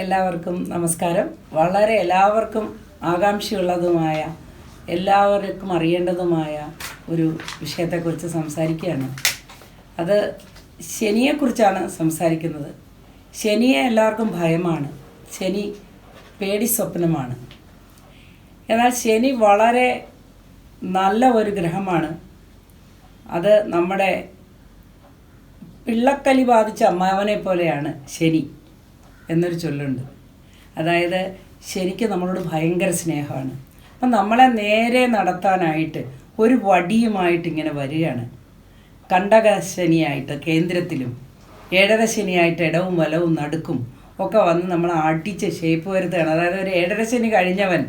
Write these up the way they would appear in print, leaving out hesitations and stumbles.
എല്ലാവർക്കും നമസ്കാരം. വളരെ എല്ലാവർക്കും ആകാംക്ഷയുള്ളതുമായ എല്ലാവർക്കും അറിയേണ്ടതുമായ ഒരു വിഷയത്തെക്കുറിച്ച് സംസാരിക്കുകയാണ്. അത് ശനിയെക്കുറിച്ചാണ് സംസാരിക്കുന്നത്. ശനിയെ എല്ലാവർക്കും ഭയമാണ്. ശനി പേടി സ്വപ്നമാണ്. എന്നാൽ ശനി വളരെ നല്ല ഒരു ഗ്രഹമാണ്. അത് നമ്മുടെ പിള്ളക്കലി ബാധിച്ച അമ്മാവനെ പോലെയാണ് ശനി എന്നൊരു ചൊല്ലുണ്ട്. അതായത് ശനിക്ക് നമ്മളോട് ഭയങ്കര സ്നേഹമാണ്. അപ്പം നമ്മളെ നേരെ നടത്താനായിട്ട് ഒരു വടിയുമായിട്ട് ഇങ്ങനെ വരികയാണ്. കണ്ടക ശനിയായിട്ട് കേന്ദ്രത്തിലും 7.5 ശനിയായിട്ട് ഇടവും വലവും നടുക്കും ഒക്കെ വന്ന് നമ്മൾ അടിച്ച് ഷേപ്പ് വരുത്തുകയാണ്. അതായത് ഒരു 7.5 ശനി കഴിഞ്ഞവൻ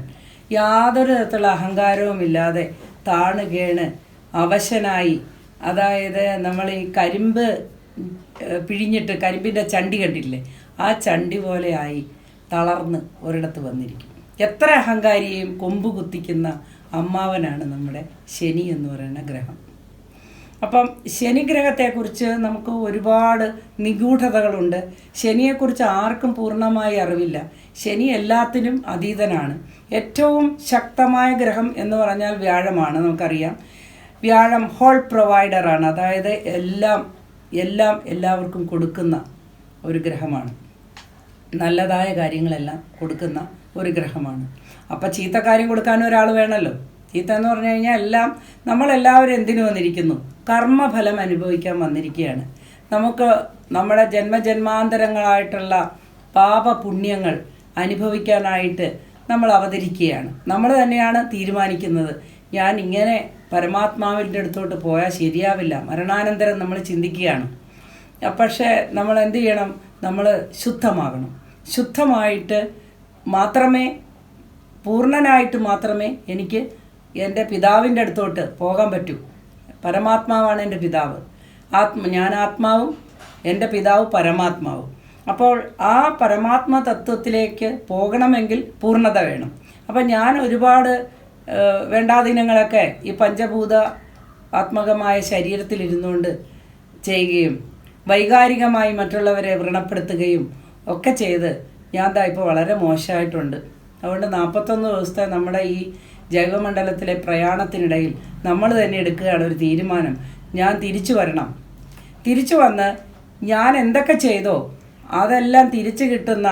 യാതൊരു തരത്തിലുള്ള അഹങ്കാരവും ഇല്ലാതെ താണു കേണ് അവശനായി, അതായത് നമ്മൾ ഈ കരിമ്പ് പിഴിഞ്ഞിട്ട് കരിമ്പിൻ്റെ ചണ്ടി കണ്ടില്ലേ, ആ ചണ്ടി പോലെ ആയി തളർന്ന് ഒരിടത്ത് വന്നിരിക്കും. എത്ര അഹങ്കാരിയെയും കൊമ്പ് കുത്തിക്കുന്ന അമ്മാവനാണ് നമ്മുടെ ശനി എന്ന് പറയുന്ന ഗ്രഹം. അപ്പം ശനിഗ്രഹത്തെക്കുറിച്ച് നമുക്ക് ഒരുപാട് നിഗൂഢതകളുണ്ട്. ശനിയെക്കുറിച്ച് ആർക്കും പൂർണ്ണമായി അറിവില്ല. ശനി എല്ലാത്തിനും അതീതനാണ്. ഏറ്റവും ശക്തമായ ഗ്രഹം എന്ന് പറഞ്ഞാൽ വ്യാഴമാണ്. നമുക്കറിയാം, വ്യാഴം ഹോൾ പ്രൊവൈഡറാണ്. അതായത് എല്ലാം എല്ലാവർക്കും കൊടുക്കുന്ന ഒരു ഗ്രഹമാണ്. നല്ലതായ കാര്യങ്ങളെല്ലാം കൊടുക്കുന്ന ഒരു ഗ്രഹമാണ്. അപ്പം ചീത്ത കാര്യം കൊടുക്കാനും ഒരാൾ വേണമല്ലോ. ചീത്ത എന്ന് പറഞ്ഞു കഴിഞ്ഞാൽ നമ്മളെല്ലാവരും എന്തിനു വന്നിരിക്കുന്നു? കർമ്മഫലം അനുഭവിക്കാൻ വന്നിരിക്കുകയാണ്. നമുക്ക് നമ്മുടെ ജന്മജന്മാന്തരങ്ങളായിട്ടുള്ള പാപപുണ്യങ്ങൾ അനുഭവിക്കാനായിട്ട് നമ്മൾ അവതരിക്കുകയാണ്. നമ്മൾ തന്നെയാണ് തീരുമാനിക്കുന്നത്, ഞാൻ ഇങ്ങനെ പരമാത്മാവിൻ്റെ അടുത്തോട്ട് പോയാൽ ശരിയാവില്ല. മരണാനന്തരം നമ്മൾ ചിന്തിക്കുകയാണ്. പക്ഷേ നമ്മൾ എന്ത് ചെയ്യണം? നമ്മൾ ശുദ്ധമാകണം. ശുദ്ധമായിട്ട് മാത്രമേ, പൂർണ്ണനായിട്ട് മാത്രമേ എനിക്ക് എൻ്റെ പിതാവിൻ്റെ അടുത്തോട്ട് പോകാൻ പറ്റൂ. പരമാത്മാവാണ് എൻ്റെ പിതാവ്. ഞാൻ ആത്മാവും എൻ്റെ പിതാവ് പരമാത്മാവും. അപ്പോൾ ആ പരമാത്മ തത്വത്തിലേക്ക് പോകണമെങ്കിൽ പൂർണ്ണത വേണം. അപ്പം ഞാൻ ഒരുപാട് വേണ്ടാധീനങ്ങളൊക്കെ ഈ പഞ്ചഭൂത ആത്മകമായ ശരീരത്തിലിരുന്നുകൊണ്ട് ചെയ്യുകയും വൈകാരികമായി മറ്റുള്ളവരെ വ്രണപ്പെടുത്തുകയും ഒക്കെ ചെയ്ത് ഞാൻ ഇപ്പോൾ വളരെ മോശമായിട്ടുണ്ട്. അതുകൊണ്ട് 41 ദിവസത്തെ നമ്മുടെ ഈ ജൈവമണ്ഡലത്തിലെ പ്രയാണത്തിനിടയിൽ നമ്മൾ തന്നെ എടുക്കുകയാണ് ഒരു തീരുമാനം. ഞാൻ തിരിച്ചു വരണം. തിരിച്ചു വന്ന് ഞാൻ എന്തൊക്കെ ചെയ്തോ അതെല്ലാം തിരിച്ചു കിട്ടുന്ന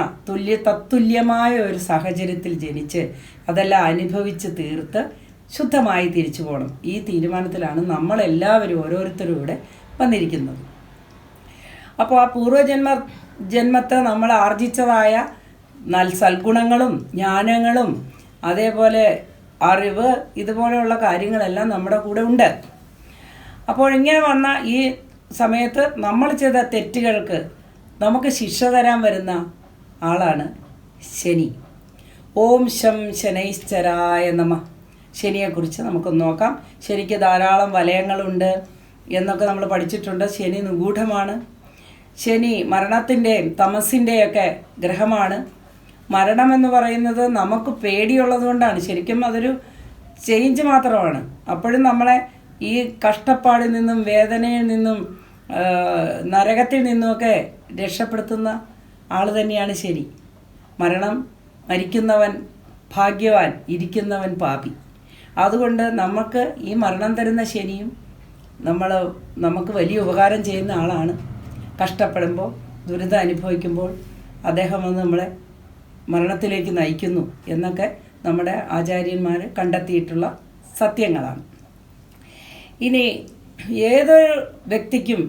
തത്തുല്യമായ ഒരു സാഹചര്യത്തിൽ ജനിച്ച് അതെല്ലാം അനുഭവിച്ച് തീർത്ത് ശുദ്ധമായി തിരിച്ചു പോകണം. ഈ തീരുമാനത്തിലാണ് നമ്മളെല്ലാവരും ഓരോരുത്തരും ഇവിടെ വന്നിരിക്കുന്നത്. അപ്പോൾ ആ ജന്മത്തെ നമ്മൾ ആർജിച്ചതായ സൽഗുണങ്ങളും ജ്ഞാനങ്ങളും അതേപോലെ അറിവ്, ഇതുപോലെയുള്ള കാര്യങ്ങളെല്ലാം നമ്മുടെ കൂടെ ഉണ്ട്. അപ്പോൾ ഇങ്ങനെ വന്ന ഈ സമയത്ത് നമ്മൾ ചെയ്ത തെറ്റുകൾക്ക് നമുക്ക് ശിക്ഷ തരാൻ വരുന്ന ആളാണ് ശനി. ഓം ശം ശനൈശ്ചരായ നമഃ. ശനിയെക്കുറിച്ച് നമുക്കൊന്ന് നോക്കാം. ശനിക്ക് ധാരാളം വലയങ്ങളുണ്ട് എന്നൊക്കെ നമ്മൾ പഠിച്ചിട്ടുണ്ട്. ശനി നിഗൂഢമാണ്. ശനി മരണത്തിൻ്റെയും തമസിൻ്റെയൊക്കെ ഗ്രഹമാണ്. മരണമെന്ന് പറയുന്നത് നമുക്ക് പേടിയുള്ളത് കൊണ്ടാണ്. ശരിക്കും അതൊരു ചേഞ്ച് മാത്രമാണ്. അപ്പോഴും നമ്മളെ ഈ കഷ്ടപ്പാടിൽ നിന്നും വേദനയിൽ നിന്നും നരകത്തിൽ നിന്നുമൊക്കെ രക്ഷപ്പെടുത്തുന്ന ആൾ തന്നെയാണ് ശനി. മരിക്കുന്നവൻ ഭാഗ്യവാൻ, ഇരിക്കുന്നവൻ പാപി. അതുകൊണ്ട് നമുക്ക് ഈ മരണം തരുന്ന ശനിയും നമുക്ക് വലിയ ഉപകാരം ചെയ്യുന്ന ആളാണ്. കഷ്ടപ്പെടുമ്പോൾ, ദുരിതം അനുഭവിക്കുമ്പോൾ അദ്ദേഹം വന്ന് നമ്മളെ മരണത്തിലേക്ക് നയിക്കുന്നു എന്നൊക്കെ നമ്മുടെ ആചാര്യന്മാർ കണ്ടെത്തിയിട്ടുള്ള സത്യങ്ങളാണ്. ഇനി ഏതൊരു വ്യക്തിക്കും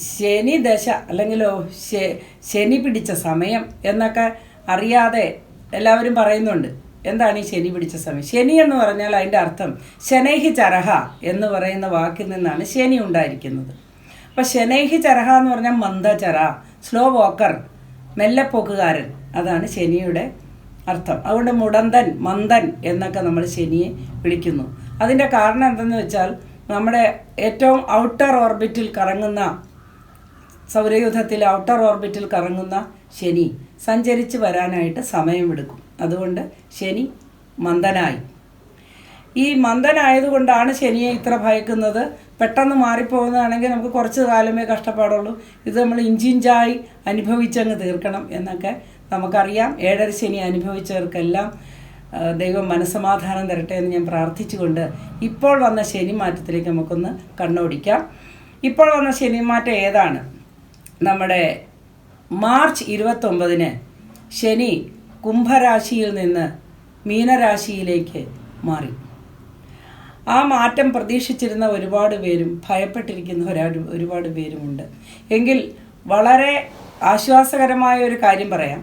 ശനി ദശ അല്ലെങ്കിൽ ശനി പിടിച്ച സമയം എന്നൊക്കെ അറിയാതെ എല്ലാവരും പറയുന്നുണ്ട്. എന്താണ് ഈ ശനി പിടിച്ച സമയം? ശനി എന്ന് പറഞ്ഞാൽ അതിൻ്റെ അർത്ഥം ശനൈഹി ചരഹ എന്ന് പറയുന്ന വാക്കിൽ നിന്നാണ് ശനി ഉണ്ടായിരിക്കുന്നത്. അപ്പം ശനൈഹി ചരഹ എന്ന് പറഞ്ഞാൽ മന്ദചര, സ്ലോ വോക്കർ, മെല്ലെപ്പോക്കുകാരൻ, അതാണ് ശനിയുടെ അർത്ഥം. അതുകൊണ്ട് മന്ദൻ എന്നൊക്കെ നമ്മൾ ശനിയെ വിളിക്കുന്നു. അതിൻ്റെ കാരണം എന്തെന്ന് വെച്ചാൽ നമ്മുടെ ഏറ്റവും ഔട്ടർ ഓർബിറ്റിൽ കറങ്ങുന്ന, സൗരയൂഥത്തിൽ ഔട്ടർ ഓർബിറ്റിൽ കറങ്ങുന്ന ശനി സഞ്ചരിച്ച് വരാനായിട്ട് സമയമെടുക്കും. അതുകൊണ്ട് ശനി മന്ദനായി. ഈ മന്ദനായതുകൊണ്ടാണ് ശനിയെ ഇത്ര ഭയക്കുന്നത്. പെട്ടെന്ന് മാറിപ്പോകുന്നതാണെങ്കിൽ നമുക്ക് കുറച്ച് കാലമേ കഷ്ടപ്പാടുള്ളൂ. ഇത് നമ്മൾ ഇഞ്ചിഞ്ചായി അനുഭവിച്ചങ്ങ് തീർക്കണം എന്നൊക്കെ നമുക്കറിയാം. 7.5 ശനി അനുഭവിച്ചവർക്കെല്ലാം ദൈവം മനസ്സമാധാനം തരട്ടെ എന്ന് ഞാൻ പ്രാർത്ഥിച്ചുകൊണ്ട് ഇപ്പോൾ വന്ന ശനി മാറ്റത്തിലേക്ക് നമുക്കൊന്ന് കണ്ണോടിക്കാം. ഇപ്പോൾ വന്ന ശനി മാറ്റം ഏതാണ്? നമ്മുടെ മാർച്ച് 29 ശനി കുംഭരാശിയിൽ നിന്ന് മീനരാശിയിലേക്ക് മാറി. ആ മാറ്റം പ്രതീക്ഷിച്ചിരുന്ന ഒരുപാട് പേരും ഭയപ്പെട്ടിരിക്കുന്ന ഒരുപാട് പേരുമുണ്ട്. എങ്കിൽ വളരെ ആശ്വാസകരമായ ഒരു കാര്യം പറയാം.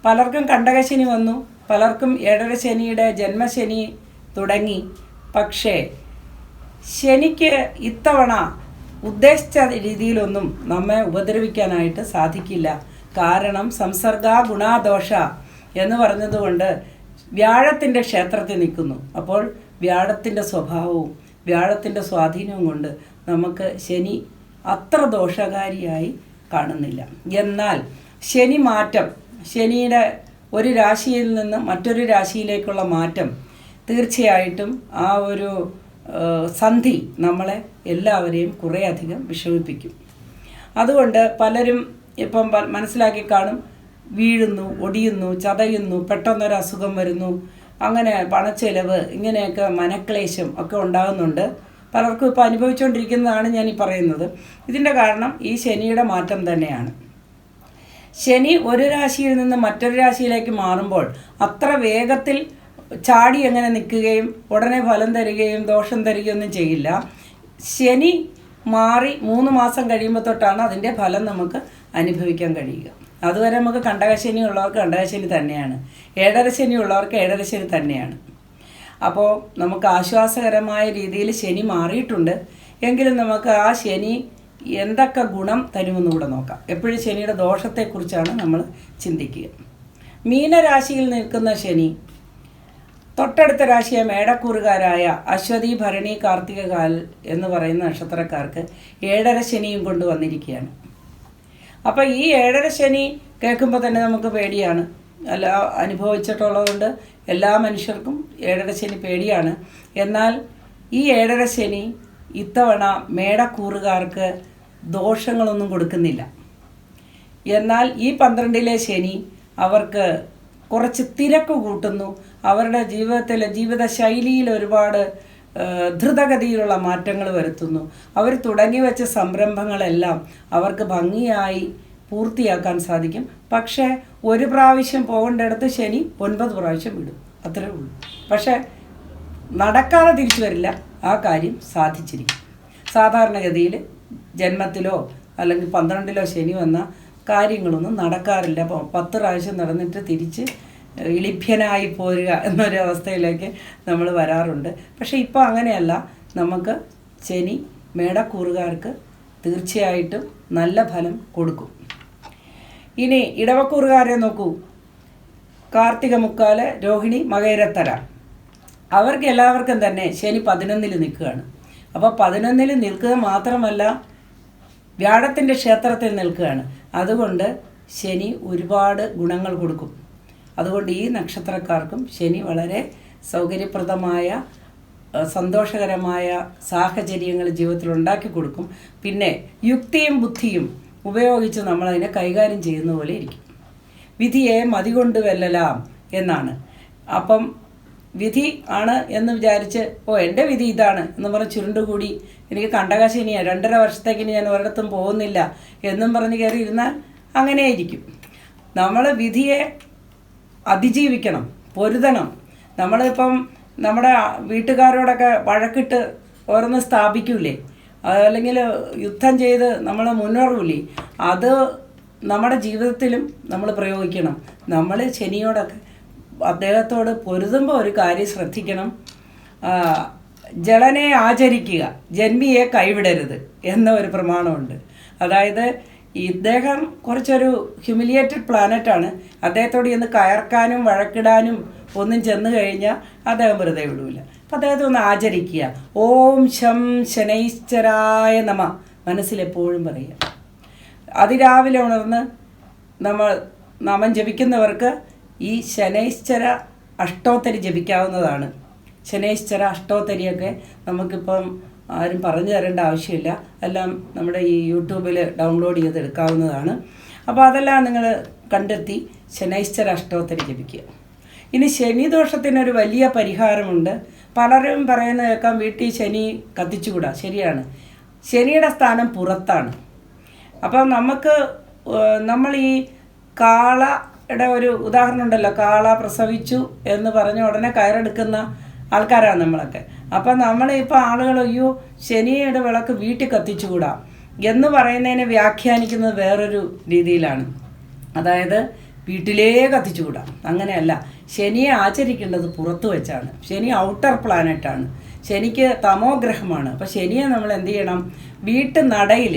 പലർക്കും കണ്ടകശനി വന്നു, പലർക്കും 7.5 ശനിയുടെ ജന്മശനി തുടങ്ങി. പക്ഷേ ശനിക്ക് ഇത്തവണ ഉദ്ദേശിച്ച രീതിയിലൊന്നും നമ്മെ ഉപദ്രവിക്കാനായിട്ട് സാധിക്കില്ല. കാരണം സംസർഗ ഗുണാദോഷ എന്ന് പറഞ്ഞതുകൊണ്ട് വ്യാഴത്തിൻ്റെ ക്ഷേത്രത്തിൽ നിൽക്കുന്നു. അപ്പോൾ വ്യാഴത്തിൻ്റെ സ്വഭാവവും വ്യാഴത്തിൻ്റെ സ്വാധീനവും കൊണ്ട് നമുക്ക് ശനി അത്ര ദോഷകാരിയായി കാണുന്നില്ല. എന്നാൽ ശനി മാറ്റം, ശനിയുടെ ഒരു രാശിയിൽ നിന്ന് മറ്റൊരു രാശിയിലേക്കുള്ള മാറ്റം തീർച്ചയായിട്ടും ആ ഒരു സന്ധി നമ്മളെ എല്ലാവരെയും കുറേയധികം വിഷമിപ്പിക്കും. അതുകൊണ്ട് പലരും ഇപ്പം മനസ്സിലാക്കി കാണും, വീഴുന്നു, ഒടിയുന്നു, ചതയുന്നു, പെട്ടെന്നൊരു അസുഖം വരുന്നു, അങ്ങനെ പണച്ചെലവ്, ഇങ്ങനെയൊക്കെ മനക്ലേശം ഒക്കെ ഉണ്ടാകുന്നുണ്ട്. പലർക്കും ഇപ്പോൾ അനുഭവിച്ചുകൊണ്ടിരിക്കുന്നതാണ് ഞാൻ ഈ പറയുന്നത്. ഇതിൻ്റെ കാരണം ഈ ശനിയുടെ മാറ്റം തന്നെയാണ്. ശനി ഒരു രാശിയിൽ നിന്ന് മറ്റൊരു രാശിയിലേക്ക് മാറുമ്പോൾ അത്ര വേഗത്തിൽ ചാടി എങ്ങനെ നിൽക്കുകയും ഉടനെ ഫലം തരികയും ദോഷം തരികയൊന്നും ചെയ്യില്ല. ശനി മാറി 3 മാസം കഴിയുമ്പോൾ തൊട്ടാണ് അതിൻ്റെ ഫലം നമുക്ക് അനുഭവിക്കാൻ കഴിയുക. അതുവരെ നമുക്ക് കണ്ടകശനി ഉള്ളവർക്ക് കണ്ടകശനി തന്നെയാണ്, 7.5 ശനി ഉള്ളവർക്ക് 7.5 ശനി തന്നെയാണ്. അപ്പോൾ നമുക്ക് ആശ്വാസകരമായ രീതിയിൽ ശനി മാറിയിട്ടുണ്ട്. എങ്കിലും നമുക്ക് ആ ശനി എന്തൊക്കെ ഗുണം തരുമെന്ന് കൂടെ നോക്കാം. എപ്പോഴും ശനിയുടെ ദോഷത്തെക്കുറിച്ചാണ് നമ്മൾ ചിന്തിക്കുക. മീനരാശിയിൽ നിൽക്കുന്ന ശനി തൊട്ടടുത്ത രാശിയായ മേടക്കൂറുകാരായ അശ്വതി, ഭരണി, കാർത്തിക, കാൽ എന്ന് പറയുന്ന നക്ഷത്രക്കാർക്ക് 7.5 ശനിയും കൊണ്ട് വന്നിരിക്കുകയാണ്. അപ്പോൾ ഈ 7.5 ശനി കേൾക്കുമ്പോൾ തന്നെ നമുക്ക് പേടിയാണ്. അനുഭവിച്ചിട്ടുള്ളതുകൊണ്ട് എല്ലാ മനുഷ്യർക്കും 7.5 ശനി പേടിയാണ്. എന്നാൽ ഈ 7.5 ശനി ഇത്തവണ മേടക്കൂറുകാർക്ക് ദോഷങ്ങളൊന്നും കൊടുക്കുന്നില്ല. എന്നാൽ ഈ 12-ലെ ശനി അവർക്ക് കുറച്ച് തിരക്ക് കൂട്ടുന്നു. അവരുടെ ജീവിതശൈലിയിൽ ഒരുപാട് ദ്രുതഗതിയിലുള്ള മാറ്റങ്ങൾ വരുത്തുന്നു. അവർ തുടങ്ങി വെച്ച സംരംഭങ്ങളെല്ലാം അവർക്ക് ഭംഗിയായി പൂർത്തിയാക്കാൻ സാധിക്കും. പക്ഷേ ഒരു പ്രാവശ്യം പോകേണ്ടടുത്ത് ശനി 9 പ്രാവശ്യം വിടും, അത്രേ ഉള്ളൂ. പക്ഷേ നടക്കാതെ തിരിച്ചു വരില്ല, ആ കാര്യം സാധിച്ചിരിക്കും. സാധാരണഗതിയിൽ ജന്മത്തിലോ അല്ലെങ്കിൽ 12-ലോ ശനി വന്ന കാര്യങ്ങളൊന്നും നടക്കാറില്ല. അപ്പോൾ 10 പ്രാവശ്യം നടന്നിട്ട് തിരിച്ച് ഇളിഭ്യനായി പോരുക എന്നൊരവസ്ഥയിലേക്ക് നമ്മൾ വരാറുണ്ട്. പക്ഷേ ഇപ്പോൾ അങ്ങനെയല്ല. നമുക്ക് ശനി മേടക്കൂറുകാർക്ക് തീർച്ചയായിട്ടും നല്ല ഫലം കൊടുക്കും. ഇനി ഇടവക്കൂറുകാരെ നോക്കൂ. കാർത്തിക, മുക്കാല്, രോഹിണി, മകയിരത്തര, അവർക്ക് എല്ലാവർക്കും തന്നെ ശനി 11-ൽ നിൽക്കുകയാണ്. അപ്പോൾ 11-ൽ നിൽക്കുക മാത്രമല്ല വ്യാഴത്തിൻ്റെ ക്ഷേത്രത്തിൽ നിൽക്കുകയാണ്. അതുകൊണ്ട് ശനി ഒരുപാട് ഗുണങ്ങൾ കൊടുക്കും. അതുകൊണ്ട് ഈ നക്ഷത്രക്കാർക്കും ശനി വളരെ സൗകര്യപ്രദമായ സന്തോഷകരമായ സാഹചര്യങ്ങൾ ജീവിതത്തിൽ ഉണ്ടാക്കി കൊടുക്കും. പിന്നെ യുക്തിയും ബുദ്ധിയും ഉപയോഗിച്ച് നമ്മളതിനെ കൈകാര്യം ചെയ്യുന്ന പോലെ ഇരിക്കും. വിധിയെ മതികൊണ്ട് വെല്ലലാം എന്നാണ്. അപ്പം വിധി ആണ് എന്ന് വിചാരിച്ച് എൻ്റെ വിധി ഇതാണ് എന്ന് പറഞ്ഞ് ചുരുണ്ടുകൂടി എനിക്ക് കണ്ടകശനിയാണ് 2.5 വർഷത്തേക്ക് ഞാൻ ഒരിടത്തും പോകുന്നില്ല എന്നും പറഞ്ഞ് കയറിയിരുന്നാൽ അങ്ങനെയായിരിക്കും. നമ്മൾ വിധിയെ അതിജീവിക്കണം, പൊരുതണം. നമ്മളിപ്പം നമ്മുടെ വീട്ടുകാരോടൊക്കെ വഴക്കിട്ട് ഓരോന്ന് സ്ഥാപിക്കൂലേ, അല്ലെങ്കിൽ യുദ്ധം ചെയ്ത് നമ്മൾ മുന്നേറൂലേ, അത് നമ്മുടെ ജീവിതത്തിലും നമ്മൾ പ്രയോഗിക്കണം. നമ്മൾ ശനിയോടൊക്കെ അദ്ദേഹത്തോട് പൊരുതുമ്പോൾ ഒരു കാര്യം ശ്രദ്ധിക്കണം. ജളനെ ആചരിക്കുക, ജന്മിയെ കൈവിടരുത് എന്ന ഒരു പ്രമാണമുണ്ട്. അതായത് ഇദ്ദേഹം കുറച്ചൊരു ഹ്യൂമിലിയേറ്റഡ് പ്ലാനറ്റാണ്. അദ്ദേഹത്തോട് ചെന്ന് കയർക്കാനും വഴക്കിടാനും ഒന്നും ചെന്ന് കഴിഞ്ഞാൽ അദ്ദേഹം വെറുതെ വിടൂല. അപ്പം അദ്ദേഹത്തെ ഒന്ന് ആചരിക്കുക. ഓം ശം ശനൈശ്ചരായ നമ മനസ്സിലെപ്പോഴും പറയുക. അതിരാവിലെ ഉണർന്ന് നമ്മൾ നാമം ജപിക്കുന്നവർക്ക് ഈ ശനൈശ്ചര അഷ്ടോത്തരി ജപിക്കാവുന്നതാണ്. ശനൈശ്ചര അഷ്ടോത്തരിയൊക്കെ നമുക്കിപ്പം ആരും പറഞ്ഞു തരേണ്ട ആവശ്യമില്ല. എല്ലാം നമ്മുടെ ഈ യൂട്യൂബിൽ ഡൗൺലോഡ് ചെയ്തെടുക്കാവുന്നതാണ്. അപ്പോൾ അതെല്ലാം നിങ്ങൾ കണ്ടെത്തി ശനൈശ്ചര അഷ്ടോത്തരി ജപിക്കുക. ഇനി ശനിദോഷത്തിനൊരു വലിയ പരിഹാരമുണ്ട്. പലരും പറയുന്നത് കേൾക്കാം, വീട്ടിൽ ശനി കത്തിച്ചുകൂടാ. ശരിയാണ്, ശനിയുടെ സ്ഥാനം പുറത്താണ്. അപ്പം നമ്മൾ ഈ കാളയുടെ ഒരു ഉദാഹരണം ഉണ്ടല്ലോ, കാള പ്രസവിച്ചു എന്ന് പറഞ്ഞ ഉടനെ കയറെടുക്കുന്ന ആൾക്കാരാണ് നമ്മളൊക്കെ. അപ്പം നമ്മളിപ്പോൾ ആളുകൾ അയ്യോ ശനിയുടെ വിളക്ക് വീട്ടിൽ കത്തിച്ചുകൂടാ എന്ന് പറയുന്നതിനെ വ്യാഖ്യാനിക്കുന്നത് വേറൊരു രീതിയിലാണ്. അതായത് വീട്ടിലേ കത്തിച്ചുകൂടാ, അങ്ങനെയല്ല. ശനിയെ ആചരിക്കേണ്ടത് പുറത്തു വെച്ചാണ്. ശനി ഔട്ടർ പ്ലാനറ്റാണ്, ശനിക്ക് തമോ ഗ്രഹമാണ്. അപ്പോൾ ശനിയെ നമ്മൾ എന്ത് ചെയ്യണം, വീട്ടു നടയിൽ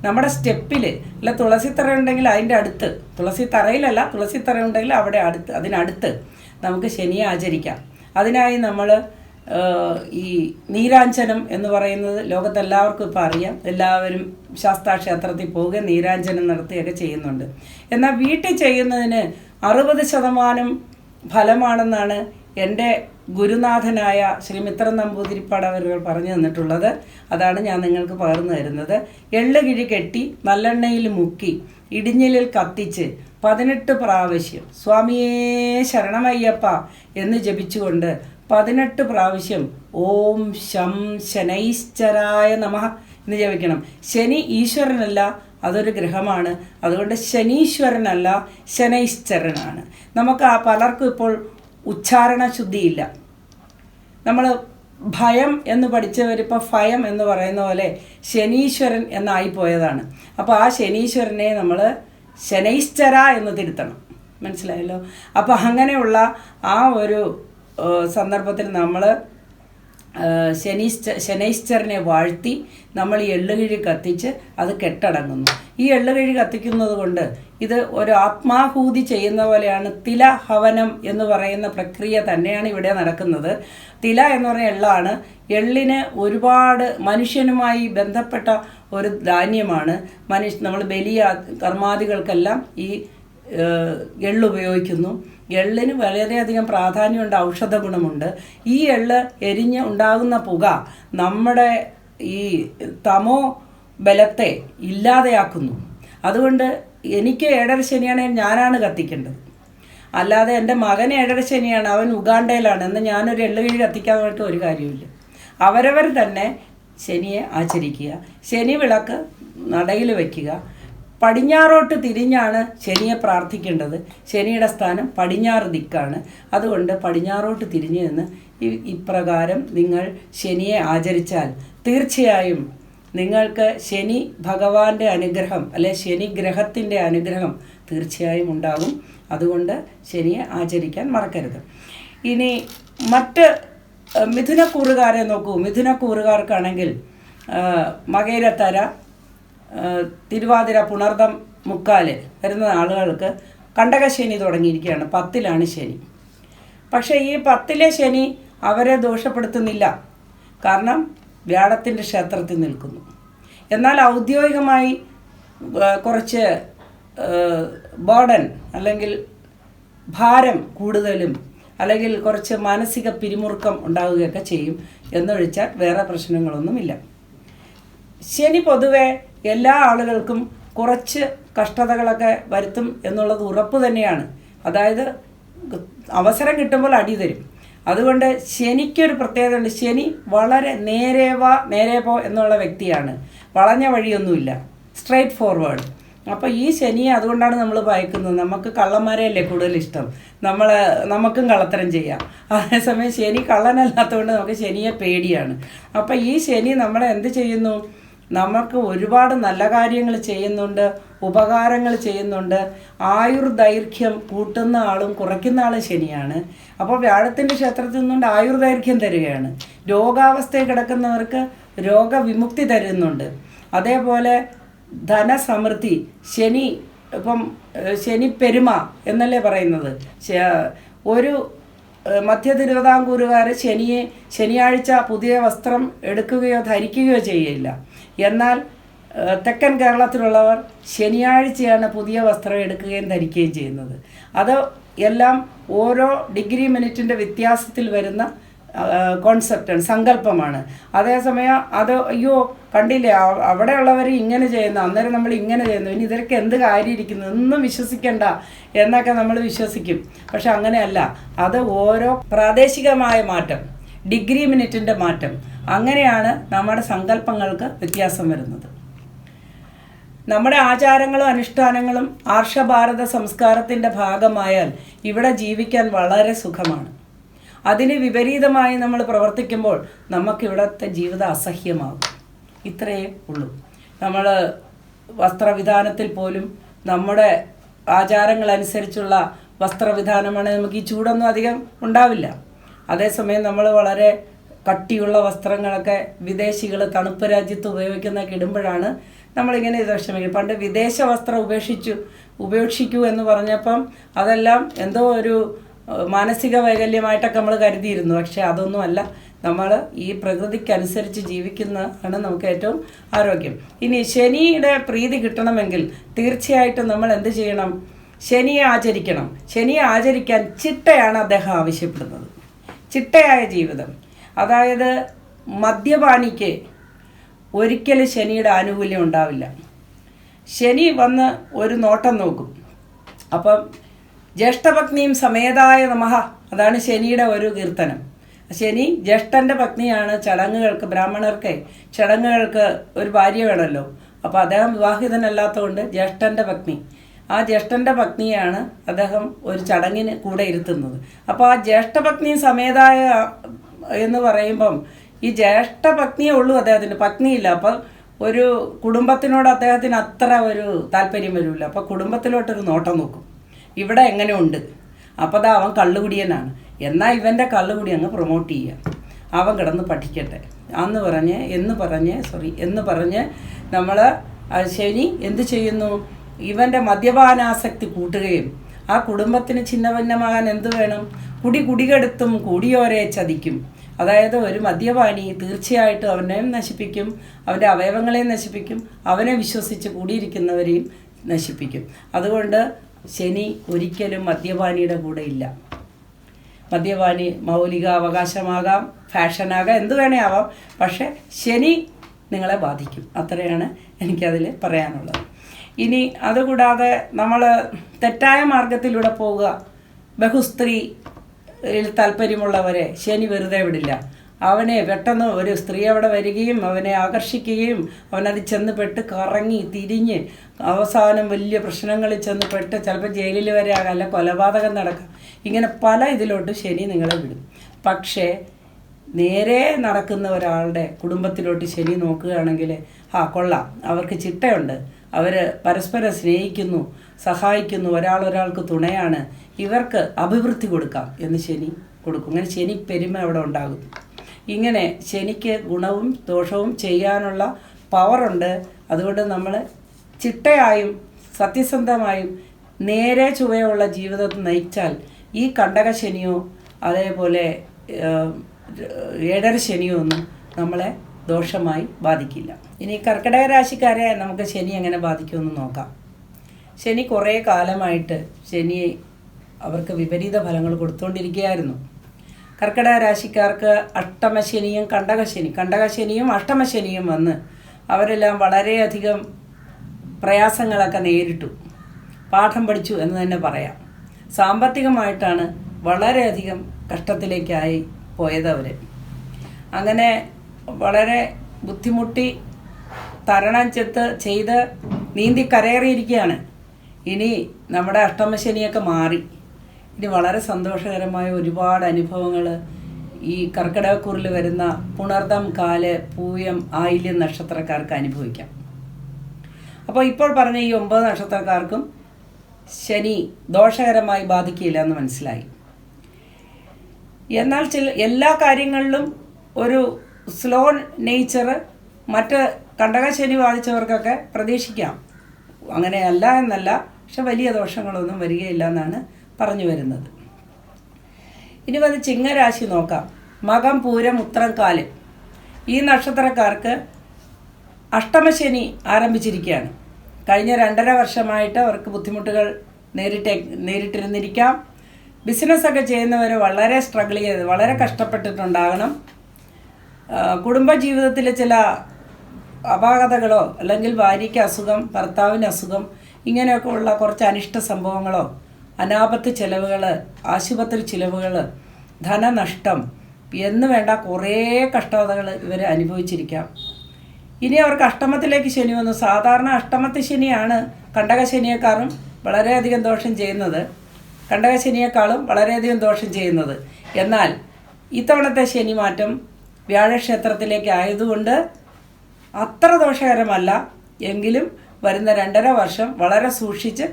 നമ്മുടെ സ്റ്റെപ്പിൽ അല്ല, തുളസിത്തറ ഉണ്ടെങ്കിൽ അതിൻ്റെ അടുത്ത്, തുളസിത്തറയിലല്ല, തുളസിത്തറ ഉണ്ടെങ്കിൽ അവിടെ അതിനടുത്ത് നമുക്ക് ശനിയെ ആചരിക്കാം. അതിനായി നമ്മൾ ഈ നീരാഞ്ജനം എന്ന് പറയുന്നത് ലോകത്തെല്ലാവർക്കും ഇപ്പോൾ അറിയാം. എല്ലാവരും ശാസ്താക്ഷേത്രത്തിൽ പോവുക, നീരാഞ്ജനം നടത്തുകയൊക്കെ ചെയ്യുന്നുണ്ട്. എന്നാൽ വീട്ടിൽ ചെയ്യുന്നതിന് 60% ഫലമാണെന്നാണ് എൻ്റെ ഗുരുനാഥനായ ശ്രീ മിത്രൻ നമ്പൂതിരിപ്പാട് അവർ പറഞ്ഞു തന്നിട്ടുള്ളത്. അതാണ് ഞാൻ നിങ്ങൾക്ക് പകർന്നു തരുന്നത്. എള്ളുകിഴി കെട്ടി നല്ലെണ്ണയിൽ മുക്കി ഇടിഞ്ഞിലിൽ കത്തിച്ച് 18 പ്രാവശ്യം സ്വാമിയേ ശരണമയ്യപ്പ എന്ന് ജപിച്ചുകൊണ്ട് 18 പ്രാവശ്യം ഓം ശം ശനൈശ്ചരായ നമഃ എന്ന് ജപിക്കണം. ശനി ഈശ്വരനല്ല, അതൊരു ഗ്രഹമാണ്. അതുകൊണ്ട് ശനീശ്വരനല്ല, ശനൈശ്ചരനാണ്. നമുക്ക് പലർക്കും ഇപ്പോൾ ഉച്ചാരണ ശുദ്ധിയില്ല. നമ്മൾ ഭയം എന്ന് പഠിച്ചവരിപ്പോൾ ഭയം എന്ന് പറയുന്ന പോലെ ശനീശ്വരൻ എന്നായിപ്പോയതാണ്. അപ്പോൾ ആ ശനീശ്വരനെ നമ്മൾ ശനൈശ്ചര എന്ന് തിരുത്തണം. മനസ്സിലായല്ലോ? അപ്പോൾ അങ്ങനെയുള്ള ആ ഒരു സന്ദർഭത്തിൽ നമ്മൾ ശനൈശ്ചരനെ വാഴ്ത്തി നമ്മൾ ഈ എള്ളുകിഴി കത്തിച്ച് അത് കെട്ടടങ്ങുന്നു. ഈ എള്ളുകിഴി കത്തിക്കുന്നത് കൊണ്ട് ഇത് ഒരു ആത്മാഹൂതി ചെയ്യുന്ന പോലെയാണ്. തില ഹവനം എന്ന് പറയുന്ന പ്രക്രിയ തന്നെയാണ് ഇവിടെ നടക്കുന്നത്. തില എന്ന് പറഞ്ഞ എള്ളാണ്. എള്ളിന് ഒരുപാട് മനുഷ്യനുമായി ബന്ധപ്പെട്ട ഒരു ധാന്യമാണ്. നമ്മൾ ബലിയ കർമാദികൾക്കെല്ലാം ഈ എള്ളുപയോഗിക്കുന്നു. എള്ളിന് വളരെയധികം പ്രാധാന്യമുണ്ട്, ഔഷധ ഗുണമുണ്ട്. ഈ എള്ള് എരിഞ്ഞ് ഉണ്ടാകുന്ന പുക നമ്മുടെ ഈ തമോ ബലത്തെ ഇല്ലാതെയാക്കുന്നു. അതുകൊണ്ട് എനിക്ക് ഏഴര ശനിയാണെങ്കിൽ ഞാനാണ് കത്തിക്കേണ്ടത്. അല്ലാതെ എൻ്റെ മകൻ ഏഴര ശനിയാണ്, അവൻ ഉഗാണ്ടയിലാണ് എന്ന് ഞാനൊരു എള്ളുകിഴി കത്തിക്കാനായിട്ട് ഒരു കാര്യമില്ല. അവരവർ തന്നെ ശനിയെ ആചരിക്കുക. ശനി വിളക്ക് നടയിൽ വയ്ക്കുക. പടിഞ്ഞാറോട്ട് തിരിഞ്ഞാണ് ശനിയെ പ്രാർത്ഥിക്കേണ്ടത്. ശനിയുടെ സ്ഥാനം പടിഞ്ഞാറ് ദിക്കാണ്. അതുകൊണ്ട് പടിഞ്ഞാറോട്ട് തിരിഞ്ഞു നിന്ന് ഇപ്രകാരം നിങ്ങൾ ശനിയെ ആചരിച്ചാൽ തീർച്ചയായും നിങ്ങൾക്ക് ശനി ഭഗവാന്റെ അനുഗ്രഹം അല്ലെ ശനി ഗ്രഹത്തിൻ്റെ അനുഗ്രഹം തീർച്ചയായും ഉണ്ടാകും. അതുകൊണ്ട് ശനിയെ ആചരിക്കാൻ മറക്കരുത്. ഇനി മറ്റ് മിഥുനക്കൂറുകാരെ നോക്കൂ. മിഥുനക്കൂറുകാർക്കാണെങ്കിൽ മകയിരത്തര, തിരുവാതിര, പുണർദം, മുക്കാല് വരുന്ന ആളുകൾക്ക് കണ്ടകശനി തുടങ്ങിയിരിക്കുകയാണ്. 10ലാണ് ശനി. പക്ഷേ ഈ 10ലെ ശനി അവരെ ദോഷപ്പെടുത്തുന്നില്ല. കാരണം വ്യാഴത്തിൻ്റെ ക്ഷേത്രത്തിൽ നിൽക്കുന്നു. എന്നാൽ ഔദ്യോഗികമായി കുറച്ച് ബർഡൻ അല്ലെങ്കിൽ ഭാരം കൂടുതലും അല്ലെങ്കിൽ കുറച്ച് മാനസിക പിരിമുറുക്കം ഉണ്ടാവുകയൊക്കെ ചെയ്യും. എന്നൊഴിച്ചാൽ വേറെ പ്രശ്നങ്ങളൊന്നുമില്ല. ശനി പൊതുവെ എല്ലാ ആളുകൾക്കും കുറച്ച് കഷ്ടതകളൊക്കെ വരുത്തും എന്നുള്ളത് ഉറപ്പ് തന്നെയാണ്. അതായത് അവസരം കിട്ടുമ്പോൾ അടി തരും. അതുകൊണ്ട് ശനിക്കൊരു പ്രത്യേകതയുണ്ട്. ശനി വളരെ നേരെ പോ എന്നുള്ള വ്യക്തിയാണ്. വളഞ്ഞ വഴിയൊന്നുമില്ല, സ്ട്രെയിറ്റ് ഫോർവേഡ്. അപ്പോൾ ഈ ശനിയെ അതുകൊണ്ടാണ് നമ്മൾ ഭയക്കുന്നത്. നമുക്ക് കള്ളന്മാരെയല്ലേ കൂടുതൽ ഇഷ്ടം, നമുക്കും കള്ളത്തരം ചെയ്യാം. അതേസമയം ശനി കള്ളനല്ലാത്തതുകൊണ്ട് നമുക്ക് ശനിയെ പേടിയാണ്. അപ്പോൾ ഈ ശനി നമ്മളെ എന്ത് ചെയ്യുന്നു? നമുക്ക് ഒരുപാട് നല്ല കാര്യങ്ങൾ ചെയ്യുന്നുണ്ട്, ഉപകാരങ്ങൾ ചെയ്യുന്നുണ്ട്. ആയുർദൈർഘ്യം കൂട്ടുന്ന ആളും കുറയ്ക്കുന്ന ആളും ശനിയാണ്. അപ്പോൾ വ്യാഴത്തിൻ്റെ ക്ഷേത്രത്തിൽ നിന്നുകൊണ്ട് ആയുർദൈർഘ്യം തരികയാണ്. രോഗാവസ്ഥയിൽ കിടക്കുന്നവർക്ക് രോഗവിമുക്തി തരുന്നുണ്ട്. അതേപോലെ ധനസമൃദ്ധി. ഇപ്പം ശനി പെരുമ എന്നല്ലേ പറയുന്നത്. ഒരു മധ്യ തിരുവിതാംകൂറുകാർ ശനിയാഴ്ച പുതിയ വസ്ത്രം എടുക്കുകയോ ധരിക്കുകയോ ചെയ്യില്ല. എന്നാൽ തെക്കൻ കേരളത്തിലുള്ളവർ ശനിയാഴ്ചയാണ് പുതിയ വസ്ത്രം എടുക്കുകയും ധരിക്കുകയും ചെയ്യുന്നത്. അത് എല്ലാം ഓരോ ഡിഗ്രി മിനിറ്റിൻ്റെ വ്യത്യാസത്തിൽ വരുന്ന കോൺസെപ്റ്റാണ്, സങ്കല്പമാണ്. അതേസമയം അത് അയ്യോ കണ്ടില്ലേ അവിടെയുള്ളവർ ഇങ്ങനെ ചെയ്യുന്നു, അന്നേരം നമ്മൾ ഇങ്ങനെ ചെയ്യുന്നു, ഇനി ഇതിലൊക്കെ എന്ത് കാര്യം ഇരിക്കുന്നു, ഒന്നും വിശ്വസിക്കണ്ട എന്നൊക്കെ നമ്മൾ വിശ്വസിക്കും. പക്ഷെ അങ്ങനെയല്ല. അത് ഓരോ പ്രാദേശികമായ മാറ്റം, ഡിഗ്രി മിനിറ്റിൻ്റെ മാറ്റം, അങ്ങനെയാണ് നമ്മുടെ സങ്കല്പങ്ങൾക്ക് വ്യത്യാസം വരുന്നത്. നമ്മുടെ ആചാരങ്ങളും അനുഷ്ഠാനങ്ങളും ആർഷഭാരത സംസ്കാരത്തിൻ്റെ ഭാഗമായാൽ ഇവിടെ ജീവിക്കാൻ വളരെ സുഖമാണ്. അതിന് വിപരീതമായി നമ്മൾ പ്രവർത്തിക്കുമ്പോൾ നമുക്കിവിടുത്തെ ജീവിതം അസഹ്യമാകും. ഇത്രയേ ഉള്ളൂ. നമ്മൾ വസ്ത്രവിധാനത്തിൽ പോലും നമ്മുടെ ആചാരങ്ങളനുസരിച്ചുള്ള വസ്ത്രവിധാനമാണ്. നമുക്ക് ഈ ചൂടൊന്നും അധികം ഉണ്ടാവില്ല. അതേസമയം നമ്മൾ വളരെ കട്ടിയുള്ള വസ്ത്രങ്ങളൊക്കെ വിദേശികൾ തണുപ്പ് രാജ്യത്ത് ഉപയോഗിക്കുന്നതൊക്കെ ഇടുമ്പോഴാണ് നമ്മളിങ്ങനെ ഇത് വിഷമിക്കും. പണ്ട് വിദേശ വസ്ത്രം ഉപേക്ഷിക്കൂ എന്ന് പറഞ്ഞപ്പം അതെല്ലാം എന്തോ ഒരു മാനസിക വൈകല്യമായിട്ടൊക്കെ നമ്മൾ കരുതിയിരുന്നു. പക്ഷെ അതൊന്നുമല്ല. നമ്മൾ ഈ പ്രകൃതിക്കനുസരിച്ച് ജീവിക്കുന്നതാണ് നമുക്ക് ഏറ്റവും ആരോഗ്യം. ഇനി ശനിയുടെ പ്രീതി കിട്ടണമെങ്കിൽ തീർച്ചയായിട്ടും നമ്മൾ എന്ത് ചെയ്യണം? ശനിയെ ആചരിക്കണം. ശനിയെ ആചരിക്കാൻ ചിട്ടയാണ് അദ്ദേഹം ആവശ്യപ്പെടുന്നത്. ചിട്ടയായ ജീവിതം. അതായത് മദ്യപാനിക്ക് ഒരിക്കലും ശനിയുടെ ആനുകൂല്യം ഉണ്ടാവില്ല. ശനി വന്ന് ഒരു നോട്ടം നോക്കും. അപ്പം ജ്യേഷ്ഠപത്നിയും സമേതായ നമഃ, അതാണ് ശനിയുടെ ഒരു കീർത്തനം. ശനി ജ്യേഷ്ഠൻ്റെ പത്നിയാണ്. ചടങ്ങുകൾക്ക്, ബ്രാഹ്മണർക്ക് ചടങ്ങുകൾക്ക് ഒരു ഭാര്യ വേണമല്ലോ. അപ്പോൾ അദ്ദേഹം വിവാഹിതനല്ലാത്തതുകൊണ്ട് ജ്യേഷ്ഠൻ്റെ പത്നി, ആ ജ്യേഷ്ഠൻ്റെ പത്നിയാണ് അദ്ദേഹം ഒരു ചടങ്ങിന് കൂടെ ഇരുത്തുന്നത്. അപ്പോൾ ആ ജ്യേഷ്ഠപത്നി സമേതായ എന്ന് പറയുമ്പം ഈ ജ്യേഷ്ഠപത്നിയേ ഉള്ളൂ, അദ്ദേഹത്തിന് പത്നിയില്ല. അപ്പം ഒരു കുടുംബത്തിനോട് അദ്ദേഹത്തിന് അത്ര ഒരു താല്പര്യം വരില്ല. അപ്പോൾ കുടുംബത്തിലോട്ടൊരു നോട്ടം നോക്കും, ഇവിടെ എങ്ങനെയുണ്ട്. അപ്പോൾ അതാ അവൻ കള്ളുകുടിയനാണ്, എന്നാൽ ഇവൻ്റെ കള്ളുകുടി അങ്ങ് പ്രൊമോട്ട് ചെയ്യുക, അവൻ കിടന്ന് പഠിക്കട്ടെ എന്ന് പറഞ്ഞ് നമ്മൾ ശനി എന്ത് ചെയ്യുന്നു? ഇവൻ്റെ മദ്യപാനാസക്തി കൂട്ടുകയും ആ കുടുംബത്തിന് ഛിന്നഭിന്നമാകാൻ എന്ത് വേണം? കുടികെടുത്തും കൂടിയോരെ ചതിക്കും. അതായത് ഒരു മദ്യപാനി തീർച്ചയായിട്ടും അവനെയും നശിപ്പിക്കും, അവൻ്റെ അവയവങ്ങളെയും നശിപ്പിക്കും, അവനെ വിശ്വസിച്ച് കൂടിയിരിക്കുന്നവരെയും നശിപ്പിക്കും. അതുകൊണ്ട് ശനി ഒരിക്കലും മദ്യപാനിയുടെ കൂടെ ഇല്ല. മദ്യപാനി മൗലിക അവകാശമാകാം, ഫാഷനാകാം, എന്ത് വേണേ ആവാം. പക്ഷേ ശനി നിങ്ങളെ ബാധിക്കും. അത്രയാണ് എനിക്കതിൽ പറയാനുള്ളത്. ഇനി അതുകൂടാതെ നമ്മൾ തെറ്റായ മാർഗത്തിലൂടെ പോവുക. ബഹുസ്ത്രീ താല്പര്യമുള്ളവരെ ശനി വെറുതെ വിടില്ല. അവനെ പെട്ടെന്ന് ഒരു സ്ത്രീ അവിടെ വരികയും അവനെ ആകർഷിക്കുകയും അവനത് ചെന്ന് കറങ്ങി തിരിഞ്ഞ് അവസാനം വലിയ പ്രശ്നങ്ങളിൽ ചെന്ന് ചിലപ്പോൾ ജയിലിൽ വരെ ആകാം, അല്ല കൊലപാതകം നടക്കാം. ഇങ്ങനെ പല ഇതിലോട്ട് ശനി നിങ്ങളെ വിടും. പക്ഷേ നേരെ നടക്കുന്ന ഒരാളുടെ കുടുംബത്തിലോട്ട് ശനി നോക്കുകയാണെങ്കിൽ കൊള്ളാം, അവർക്ക് ചിട്ടയുണ്ട്, അവർ പരസ്പരം സ്നേഹിക്കുന്നു, സഹായിക്കുന്നു, ഒരാൾക്ക് തുണയാണ്, ഇവർക്ക് അഭിവൃദ്ധി കൊടുക്കാം എന്ന് ശനി കൊടുക്കും. അങ്ങനെ ശനി പെരുമ അവിടെ ഉണ്ടാകും. ഇങ്ങനെ ശനിക്ക് ഗുണവും ദോഷവും ചെയ്യാനുള്ള പവറുണ്ട്. അതുകൊണ്ട് നമ്മൾ ചിട്ടയായും സത്യസന്ധമായും നേരെ ചുവയുള്ള ജീവിതം നയിച്ചാൽ ഈ കണ്ടകശനിയോ അതേപോലെ ഏഴര ശനിയോ ഒന്നും നമ്മളെ ദോഷമായി ബാധിക്കില്ല. ഇനി കർക്കിടക രാശിക്കാരെ നമുക്ക് ശനി എങ്ങനെ ബാധിക്കുമെന്ന് നോക്കാം. ശനി കുറേ കാലമായിട്ട് അവർക്ക് വിപരീത ഫലങ്ങൾ കൊടുത്തുകൊണ്ടിരിക്കുകയായിരുന്നു. കർക്കിടക രാശിക്കാർക്ക് അഷ്ടമശനിയും കണ്ടകശനിയും അഷ്ടമശനിയും വന്ന് അവരെല്ലാം വളരെയധികം പ്രയാസങ്ങളൊക്കെ നേരിട്ടു, പാഠം പഠിച്ചു എന്ന് തന്നെ പറയാം. സാമ്പത്തികമായിട്ടാണ് വളരെയധികം കഷ്ടത്തിലേക്കായി പോയത് അവർ. അങ്ങനെ വളരെ ബുദ്ധിമുട്ടി തരണം ചെയ്ത് നീന്തി കരയേറിയിരിക്കുകയാണ്. ഇനി നമ്മുടെ അഷ്ടമശനിയൊക്കെ മാറി. ഇനി വളരെ സന്തോഷകരമായ ഒരുപാട് അനുഭവങ്ങൾ ഈ കർക്കിടകക്കൂറിൽ വരുന്ന പുണർദം, കാല്, പൂയം, ആയില്യം നക്ഷത്രക്കാർക്ക് അനുഭവിക്കാം. അപ്പോൾ ഇപ്പോൾ പറഞ്ഞ ഈ 9 നക്ഷത്രക്കാർക്കും ശനി ദോഷകരമായി ബാധിക്കില്ല എന്ന് മനസ്സിലായി. എന്നാൽ എല്ലാ കാര്യങ്ങളിലും ഒരു സ്ലോ നേച്ചർ മറ്റ് കണ്ടകശനി ബാധിച്ചവർക്കൊക്കെ പ്രതീക്ഷിക്കാം. അങ്ങനെയല്ല എന്നല്ല, പക്ഷെ വലിയ ദോഷങ്ങളൊന്നും വരികയില്ല എന്നാണ് പറഞ്ഞു വരുന്നത്. ഇനി വന്ന് ചിങ്ങരാശി നോക്കാം. മകം, പൂരം, ഉത്രം, കാല്. ഈ നക്ഷത്രക്കാർക്ക് അഷ്ടമശനി ആരംഭിച്ചിരിക്കുകയാണ്. കഴിഞ്ഞ 2.5 വർഷമായിട്ട് അവർക്ക് ബുദ്ധിമുട്ടുകൾ നേരിട്ടിരുന്നിരിക്കാം. ബിസിനസ്സൊക്കെ ചെയ്യുന്നവർ വളരെ സ്ട്രഗിൾ ചെയ്ത് വളരെ കഷ്ടപ്പെട്ടിട്ടുണ്ടാകണം. കുടുംബജീവിതത്തിലെ ചില അപാകതകളോ അല്ലെങ്കിൽ ഭാര്യയ്ക്ക് അസുഖം, ഭർത്താവിന് അസുഖം, ഇങ്ങനെയൊക്കെ ഉള്ള കുറച്ച് അനിഷ്ട സംഭവങ്ങളോ, അനാപത്ത് ചിലവുകൾ, ആശുപത്രി ചിലവുകൾ, ധനനഷ്ടം എന്ന് വേണ്ട കുറേ കഷ്ടതകൾ ഇവർ അനുഭവിച്ചിരിക്കാം. ഇനി അവർക്ക് അഷ്ടമത്തിലേക്ക് ശനി വന്നു. സാധാരണ അഷ്ടമത്തെ ശനിയാണ് കണ്ടകശനിയേക്കാളും വളരെയധികം ദോഷം ചെയ്യുന്നത്, കണ്ടകശനിയേക്കാളും വളരെയധികം ദോഷം ചെയ്യുന്നത്. എന്നാൽ ഇത്തവണത്തെ ശനി മാറ്റം വ്യാഴക്ഷേത്രത്തിലേക്ക് ആയതുകൊണ്ട് അത്ര ദോഷകരമല്ല. എങ്കിലും വരുന്ന 2.5 വർഷം വളരെ സൂക്ഷിച്ച്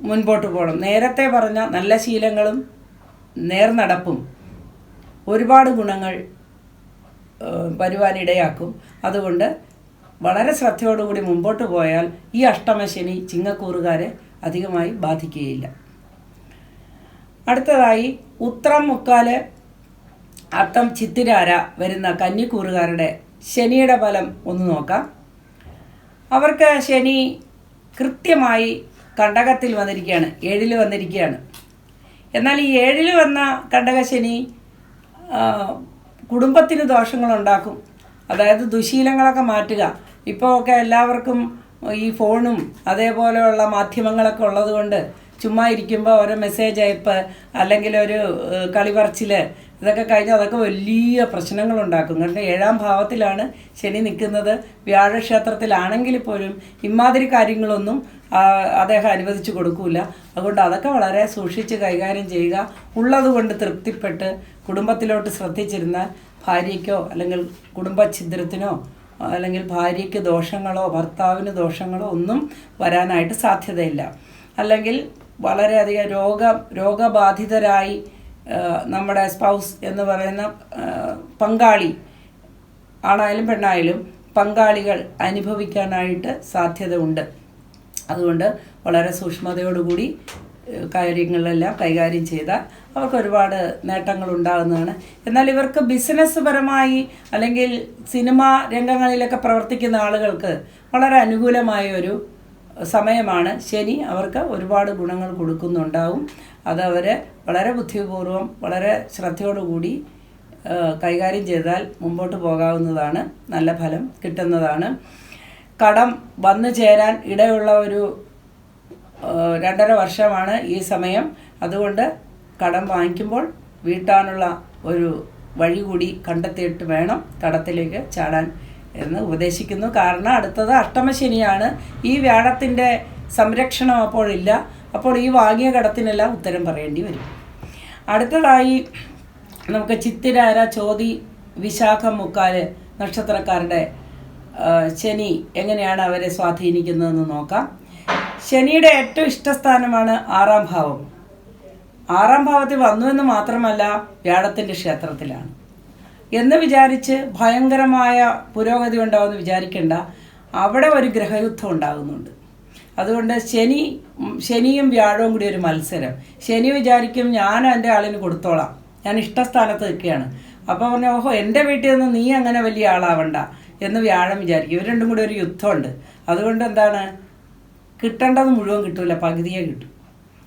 മുൻപോട്ട് പോകണം. നേരത്തെ പറഞ്ഞ നല്ല ശീലങ്ങളും നേർനടപ്പും ഒരുപാട് ഗുണങ്ങൾ വരുവാനിടയാക്കും. അതുകൊണ്ട് വളരെ ശ്രദ്ധയോടുകൂടി മുമ്പോട്ട് പോയാൽ ഈ അഷ്ടമശനി ചിങ്ങക്കൂറുകാരെ അധികമായി ബാധിക്കുകയില്ല. അടുത്തതായി ഉത്രം, മുക്കാല്, അത്തം, ചിത്തിരാര വരുന്ന കന്നിക്കൂറുകാരുടെ ശനിയുടെ ഫലം ഒന്ന് നോക്കാം. അവർക്ക് ശനി കൃത്യമായി കണ്ടകത്തിൽ വന്നിരിക്കുകയാണ്, 7-ൽ വന്നിരിക്കുകയാണ്. എന്നാൽ ഈ 7-ൽ വന്ന കണ്ടകശനി കുടുംബത്തിന് ദോഷങ്ങളുണ്ടാക്കും. അതായത് ദുശീലങ്ങളൊക്കെ മാറ്റുക. ഇപ്പോൾ ഒക്കെ എല്ലാവർക്കും ഈ ഫോണും അതേപോലെയുള്ള മാധ്യമങ്ങളൊക്കെ ഉള്ളത് കൊണ്ട് ചുമ്മാ ഇരിക്കുമ്പോൾ ഓരോ മെസ്സേജ് അയപ്പ് അല്ലെങ്കിൽ ഒരു കളിപറച്ചിൽ ഇതൊക്കെ കഴിഞ്ഞാൽ അതൊക്കെ വലിയ പ്രശ്നങ്ങളുണ്ടാക്കും. കാരണം 7-ാം ഭാവത്തിലാണ് ശനി നിൽക്കുന്നത്. വ്യാഴക്ഷേത്രത്തിലാണെങ്കിൽ പോലും ഇമാതിരി കാര്യങ്ങളൊന്നും അദ്ദേഹം അനുവദിച്ചു കൊടുക്കില്ല. അതുകൊണ്ട് അതൊക്കെ വളരെ സൂക്ഷിച്ച് കൈകാര്യം ചെയ്യുക. ഉള്ളതുകൊണ്ട് തൃപ്തിപ്പെട്ട് കുടുംബത്തിലോട്ട് ശ്രദ്ധിച്ചിരുന്നാൽ ഭാര്യയ്ക്കോ അല്ലെങ്കിൽ കുടുംബഛിദ്രത്തിനോ അല്ലെങ്കിൽ ഭാര്യയ്ക്ക് ദോഷങ്ങളോ ഭർത്താവിന് ദോഷങ്ങളോ ഒന്നും വരാനായിട്ട് സാധ്യതയില്ല. അല്ലെങ്കിൽ വളരെയധികം രോഗബാധിതരായി നമ്മുടെ സ്പൗസ് എന്ന് പറയുന്ന പങ്കാളി, ആണായാലും പെണ്ണായാലും പങ്കാളികൾ അനുഭവിക്കാനായിട്ട് സാധ്യത ഉണ്ട്. അതുകൊണ്ട് വളരെ സൂക്ഷ്മതയോടുകൂടി കാര്യങ്ങളെല്ലാം കൈകാര്യം ചെയ്താൽ അവർക്ക് ഒരുപാട് നേട്ടങ്ങൾ ഉണ്ടാകുന്നതാണ്. എന്നാൽ ഇവർക്ക് ബിസിനസ് പരമായി അല്ലെങ്കിൽ സിനിമ രംഗങ്ങളിലൊക്കെ പ്രവർത്തിക്കുന്ന ആളുകൾക്ക് വളരെ അനുകൂലമായ ഒരു സമയമാണ്. ശനി അവർക്ക് ഒരുപാട് ഗുണങ്ങൾ കൊടുക്കുന്നുണ്ടാവും. അതവരെ വളരെ ബുദ്ധിപൂർവ്വം വളരെ ശ്രദ്ധയോടുകൂടി കൈകാര്യം ചെയ്താൽ മുമ്പോട്ട് പോകാവുന്നതാണ്, നല്ല ഫലം കിട്ടുന്നതാണ്. കടം വന്നു ചേരാൻ ഇടയുള്ള ഒരു 2.5 വർഷമാണ് ഈ സമയം. അതുകൊണ്ട് കടം വാങ്ങിക്കുമ്പോൾ വീട്ടാനുള്ള ഒരു വഴി കൂടി കണ്ടെത്തിയിട്ട് വേണം കടത്തിലേക്ക് ചാടാൻ എന്ന് ഉപദേശിക്കുന്നു. കാരണം അടുത്തത് അഷ്ടമശനിയാണ്. ഈ വ്യാഴത്തിൻ്റെ സംരക്ഷണം അപ്പോഴില്ല. അപ്പോൾ ഈ വാങ്ങിയ കടത്തിനെല്ലാം ഉത്തരം പറയേണ്ടി വരും. അടുത്തതായി നമുക്ക് ചിത്തിരാര, ചോതി, വിശാഖം, മുക്കാല് നക്ഷത്രക്കാരുടെ ശനി എങ്ങനെയാണ് അവരെ സ്വാധീനിക്കുന്നതെന്ന് നോക്കാം. ശനിയുടെ ഏറ്റവും ഇഷ്ടസ്ഥാനമാണ് 6-ാം ഭാവം. 6-ാം ഭാവത്തിൽ വന്നു എന്ന് മാത്രമല്ല വ്യാഴത്തിൻ്റെ ക്ഷേത്രത്തിലാണ് എന്ന് വിചാരിച്ച് ഭയങ്കരമായ പുരോഗതി ഉണ്ടാവുമെന്ന് വിചാരിക്കേണ്ട. അവിടെ ഒരു ഗ്രഹയുദ്ധം ഉണ്ടാകുന്നുണ്ട്. അതുകൊണ്ട് ശനിയും വ്യാഴവും കൂടി ഒരു മത്സരം. ശനി വിചാരിക്കും ഞാൻ എൻ്റെ ആളിന് കൊടുത്തോളാം, ഞാൻ ഇഷ്ടസ്ഥാനത്ത് നിൽക്കുകയാണ്. അപ്പോൾ പറഞ്ഞു ഓഹോ എൻ്റെ വീട്ടിൽ നിന്ന് നീ അങ്ങനെ വലിയ ആളാവണ്ട എന്ന് വ്യാഴം വിചാരിക്കും. ഇവർ രണ്ടും കൂടി ഒരു യുദ്ധമുണ്ട്. അതുകൊണ്ട് എന്താണ്, കിട്ടേണ്ടത് മുഴുവൻ കിട്ടില്ല, പകുതിയെ കിട്ടും.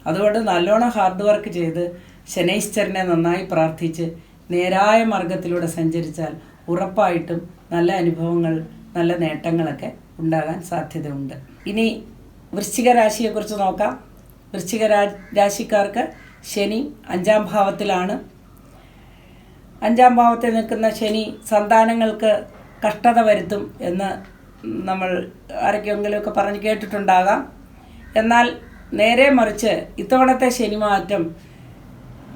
അതുകൊണ്ട് നല്ലോണം ഹാർഡ് വർക്ക് ചെയ്ത് ശനൈശ്വരനെ നന്നായി പ്രാർത്ഥിച്ച് നേരായ മാർഗത്തിലൂടെ സഞ്ചരിച്ചാൽ ഉറപ്പായിട്ടും നല്ല അനുഭവങ്ങൾ, നല്ല നേട്ടങ്ങളൊക്കെ ഉണ്ടാകാൻ സാധ്യതയുണ്ട്. ഇനി വൃശ്ചിക രാശിയെക്കുറിച്ച് നോക്കാം. വൃശ്ചിക രാശിക്കാർക്ക് ശനി 5-ാം ഭാവത്തിലാണ്. 5-ാം ഭാവത്തിൽ നിൽക്കുന്ന ശനി സന്താനങ്ങൾക്ക് കഷ്ടത വരുത്തും എന്ന് നമ്മൾ ആരൊക്കെയെങ്കിലുമൊക്കെ പറഞ്ഞ് കേട്ടിട്ടുണ്ടാകാം. എന്നാൽ നേരെ മറിച്ച് ഇത്തവണത്തെ ശനിമാറ്റം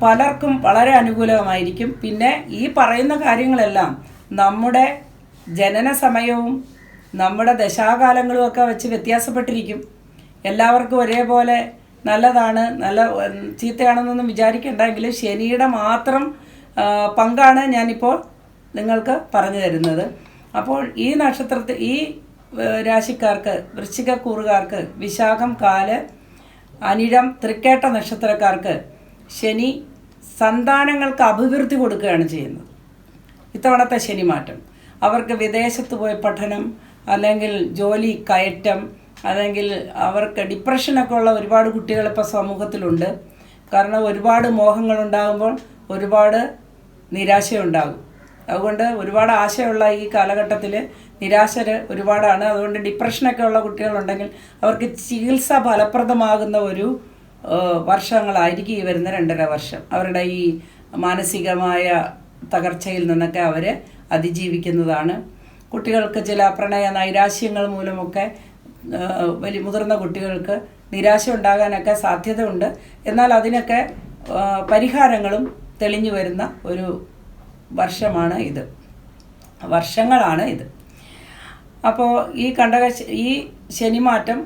പലർക്കും വളരെ അനുകൂലമായിരിക്കും. പിന്നെ ഈ പറയുന്ന കാര്യങ്ങളെല്ലാം നമ്മുടെ ജനന സമയവും നമ്മുടെ ദശാകാലങ്ങളും ഒക്കെ വെച്ച് വ്യത്യാസപ്പെട്ടിരിക്കും. എല്ലാവർക്കും ഒരേപോലെ നല്ലതാണ്, നല്ല ചീത്തയാണെന്നൊന്നും വിചാരിക്കേണ്ടെങ്കിലും ശനിയുടെ മാത്രം പങ്കാണ് ഞാനിപ്പോൾ നിങ്ങൾക്ക് പറഞ്ഞു തരുന്നത്. അപ്പോൾ ഈ നക്ഷത്രത്തിൽ ഈ രാശിക്കാർക്ക്, വൃശ്ചികക്കൂറുകാർക്ക്, വിശാഖം, കാല്, അനിഴം, തൃക്കേട്ട നക്ഷത്രക്കാർക്ക് ശനി സന്താനങ്ങൾക്ക് അഭിവൃദ്ധി കൊടുക്കുകയാണ് ചെയ്യുന്നത്. ഇത്തവണത്തെ ശനിമാറ്റം അവർക്ക് വിദേശത്ത് പോയി പഠനം, അല്ലെങ്കിൽ ജോലി കയറ്റം, അല്ലെങ്കിൽ അവർക്ക് ഡിപ്രഷനൊക്കെ ഉള്ള ഒരുപാട് കുട്ടികൾ ഇപ്പോൾ സമൂഹത്തിലുണ്ട്. കാരണം ഒരുപാട് മോഹങ്ങളുണ്ടാകുമ്പോൾ ഒരുപാട് നിരാശയുണ്ടാകും. അതുകൊണ്ട് ഒരുപാട് ആശയുള്ള ഈ കാലഘട്ടത്തിൽ നിരാശ ഒരുപാടാണ്. അതുകൊണ്ട് ഡിപ്രഷനൊക്കെ ഉള്ള കുട്ടികളുണ്ടെങ്കിൽ അവർക്ക് ചികിത്സ ഫലപ്രദമാകുന്ന ഒരു വർഷങ്ങളായിരിക്കും ഈ വരുന്ന 2.5 വർഷം. അവരുടെ ഈ മാനസികമായ തകർച്ചയിൽ നിന്നൊക്കെ അവർ അതിജീവിക്കുന്നതാണ്. കുട്ടികൾക്ക് ചില പ്രണയ നൈരാശ്യങ്ങൾ മൂലമൊക്കെ മുതിർന്ന കുട്ടികൾക്ക് നിരാശ ഉണ്ടാകാനൊക്കെ സാധ്യതയുണ്ട്. എന്നാൽ അതിനൊക്കെ പരിഹാരങ്ങളും തെളിഞ്ഞു വരുന്ന ഒരു വർഷങ്ങളാണ് ഇത്. അപ്പോൾ ഈ ശനിമാറ്റം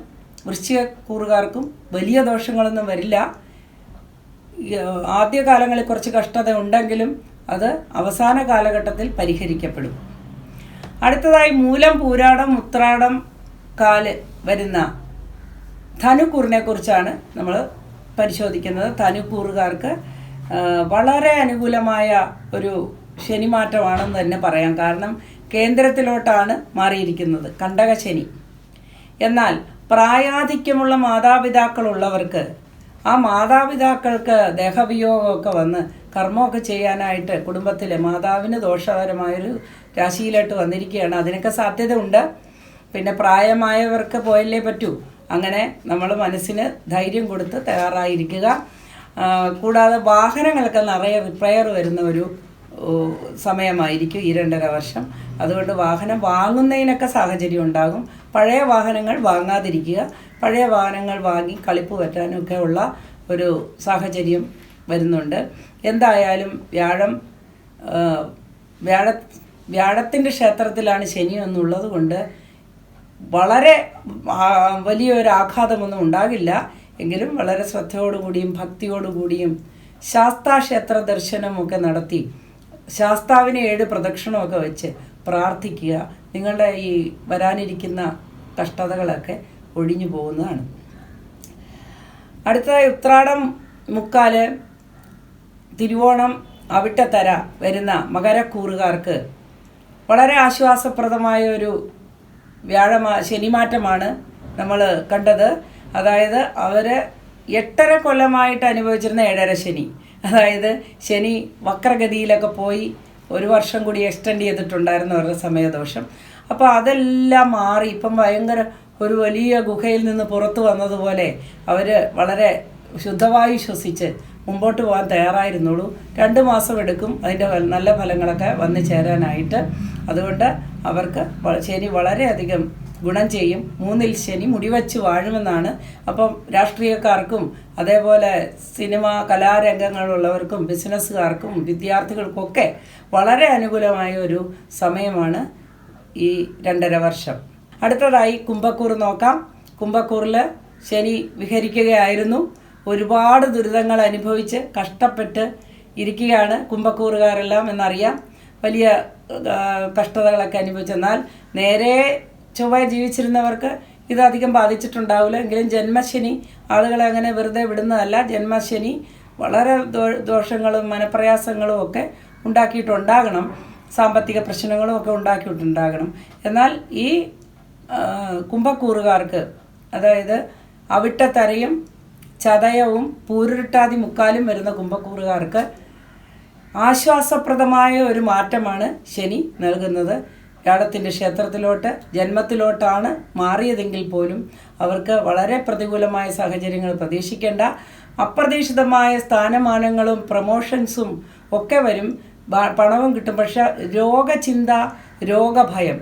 വൃശ്ചികക്കൂറുകാർക്കും വലിയ ദോഷങ്ങളൊന്നും വരില്ല. ആദ്യകാലങ്ങളിൽ കുറച്ച് കഷ്ടത ഉണ്ടെങ്കിലും അത് അവസാന കാലഘട്ടത്തിൽ പരിഹരിക്കപ്പെടും. അടുത്തതായി മൂലം, പൂരാടം, ഉത്രാടം കാല് വരുന്ന ധനുക്കൂറിനെ കുറിച്ചാണ് നമ്മൾ പരിശോധിക്കുന്നത്. ധനുക്കൂറുകാർക്ക് വളരെ അനുകൂലമായ ഒരു ശനിമാറ്റമാണെന്ന് തന്നെ പറയാം. കാരണം കേന്ദ്രത്തിലോട്ടാണ് മാറിയിരിക്കുന്നത്, കണ്ടകശനി. എന്നാൽ പ്രായാധിക്യമുള്ള മാതാപിതാക്കളുള്ളവർക്ക് ആ മാതാപിതാക്കൾക്ക് ദേഹവിയോഗമൊക്കെ വന്ന് കർമ്മമൊക്കെ ചെയ്യാനായിട്ട് കുടുംബത്തിലെ മാതാവിന് ദോഷകരമായൊരു രാശിയിലോട്ട് വന്നിരിക്കുകയാണ്. അതിനൊക്കെ സാധ്യത ഉണ്ട്. പിന്നെ പ്രായമായവർക്ക് പോയല്ലേ പറ്റൂ. അങ്ങനെ നമ്മൾ മനസ്സിന് ധൈര്യം കൊടുത്ത് തയ്യാറായിരിക്കുക. കൂടാതെ വാഹനങ്ങൾക്ക് നിറയെ റിപ്പയർ വരുന്ന ഒരു സമയമായിരിക്കും ഈ 2.5 വർഷം. അതുകൊണ്ട് വാഹനം വാങ്ങുന്നതിനൊക്കെ സാഹചര്യം ഉണ്ടാകും. പഴയ വാഹനങ്ങൾ വാങ്ങാതിരിക്കുക. പഴയ വാഹനങ്ങൾ വാങ്ങി കളിപ്പ് പറ്റാനൊക്കെ ഉള്ള ഒരു സാഹചര്യം വരുന്നുണ്ട്. എന്തായാലും വ്യാഴത്തിൻ്റെ ക്ഷേത്രത്തിലാണ് ശനി എന്നുള്ളത് കൊണ്ട് വളരെ വലിയൊരു ആഘാതമൊന്നും ഉണ്ടാകില്ല. എങ്കിലും വളരെ ശ്രദ്ധയോടുകൂടിയും ഭക്തിയോടുകൂടിയും ശാസ്താക്ഷേത്ര ദർശനമൊക്കെ നടത്തി ശാസ്താവിനെ 7 പ്രദക്ഷിണമൊക്കെ വെച്ച് പ്രാർത്ഥിക്കുക. നിങ്ങളുടെ ഈ വരാനിരിക്കുന്ന കഷ്ടതകളൊക്കെ ഒഴിഞ്ഞു പോകുന്നതാണ്. അടുത്തതായി ഉത്രാടം, മുക്കാല്, തിരുവോണം, അവിട്ടത്തര വരുന്ന മകരക്കൂറുകാർക്ക് വളരെ ആശ്വാസപ്രദമായ ഒരു ശനിമാറ്റമാണ് നമ്മൾ കണ്ടത്. അതായത് അവർ 8.5 കൊല്ലമായിട്ട് അനുഭവിച്ചിരുന്ന 7.5 ശനി, അതായത് ശനി വക്രഗതിയിലൊക്കെ പോയി 1 വർഷം കൂടി എക്സ്റ്റെൻഡ് ചെയ്തിട്ടുണ്ടായിരുന്നു അവരുടെ സമയദോഷം. അപ്പോൾ അതെല്ലാം മാറി ഇപ്പം ഭയങ്കര ഒരു വലിയ ഗുഹയിൽ നിന്ന് പുറത്തു വന്നതുപോലെ അവർ വളരെ ശുദ്ധവായു ശ്വസിച്ച് മുമ്പോട്ട് പോകാൻ തയ്യാറായിരുന്നുള്ളൂ. 2 മാസം എടുക്കും അതിൻ്റെ നല്ല ഫലങ്ങളൊക്കെ വന്നു ചേരാനായിട്ട്. അതുകൊണ്ട് അവർക്ക് ശനി വളരെയധികം ഗുണം ചെയ്യും. 3-ൽ ശനി മുടിവെച്ച് വാഴുമെന്നാണ്. അപ്പം രാഷ്ട്രീയക്കാർക്കും അതേപോലെ സിനിമ കലാരംഗങ്ങളുള്ളവർക്കും ബിസിനസ്സുകാർക്കും വിദ്യാർത്ഥികൾക്കൊക്കെ വളരെ അനുകൂലമായ ഒരു സമയമാണ് ഈ 2.5 വർഷം. അടുത്തതായി കുംഭക്കൂർ നോക്കാം. കുംഭക്കൂറിൽ ശനി വിഹരിക്കുകയായിരുന്നു. ഒരുപാട് ദുരിതങ്ങൾ അനുഭവിച്ച് കഷ്ടപ്പെട്ട് ഇരിക്കുകയാണ് കുംഭക്കൂറുകാരെല്ലാം എന്നറിയാം. വലിയ കഷ്ടതകളൊക്കെ അനുഭവിച്ചെന്നാൽ നേരെ ചൊവ്വ ജീവിച്ചിരുന്നവർക്ക് ഇതധികം ബാധിച്ചിട്ടുണ്ടാവില്ല. എങ്കിലും ജന്മശനി ആളുകളെ അങ്ങനെ വെറുതെ വിടുന്നതല്ല. ജന്മശനി വളരെ ദോഷങ്ങളും മനപ്രയാസങ്ങളും ഒക്കെ ഉണ്ടാക്കിയിട്ടുണ്ടാകണം. സാമ്പത്തിക പ്രശ്നങ്ങളും ഒക്കെ ഉണ്ടാക്കിയിട്ടുണ്ടാകണം. എന്നാൽ ഈ കുംഭക്കൂറുകാർക്ക്, അതായത് അവിട്ടത്തരയും ചതയവും പൂരുരുട്ടാതി മുക്കാലും വരുന്ന കുംഭക്കൂറുകാർക്ക് ആശ്വാസപ്രദമായ ഒരു മാറ്റമാണ് ശനി നൽകുന്നത്. വ്യാഴത്തിൻ്റെ ക്ഷേത്രത്തിലോട്ട് ജന്മത്തിലോട്ടാണ് മാറിയതെങ്കിൽ പോലും അവർക്ക് വളരെ പ്രതികൂലമായ സാഹചര്യങ്ങൾ പ്രതീക്ഷിക്കേണ്ട. അപ്രതീക്ഷിതമായ സ്ഥാനമാനങ്ങളും പ്രമോഷൻസും ഒക്കെ വരും. പണവും കിട്ടും. പക്ഷെ രോഗചിന്ത, രോഗഭയം,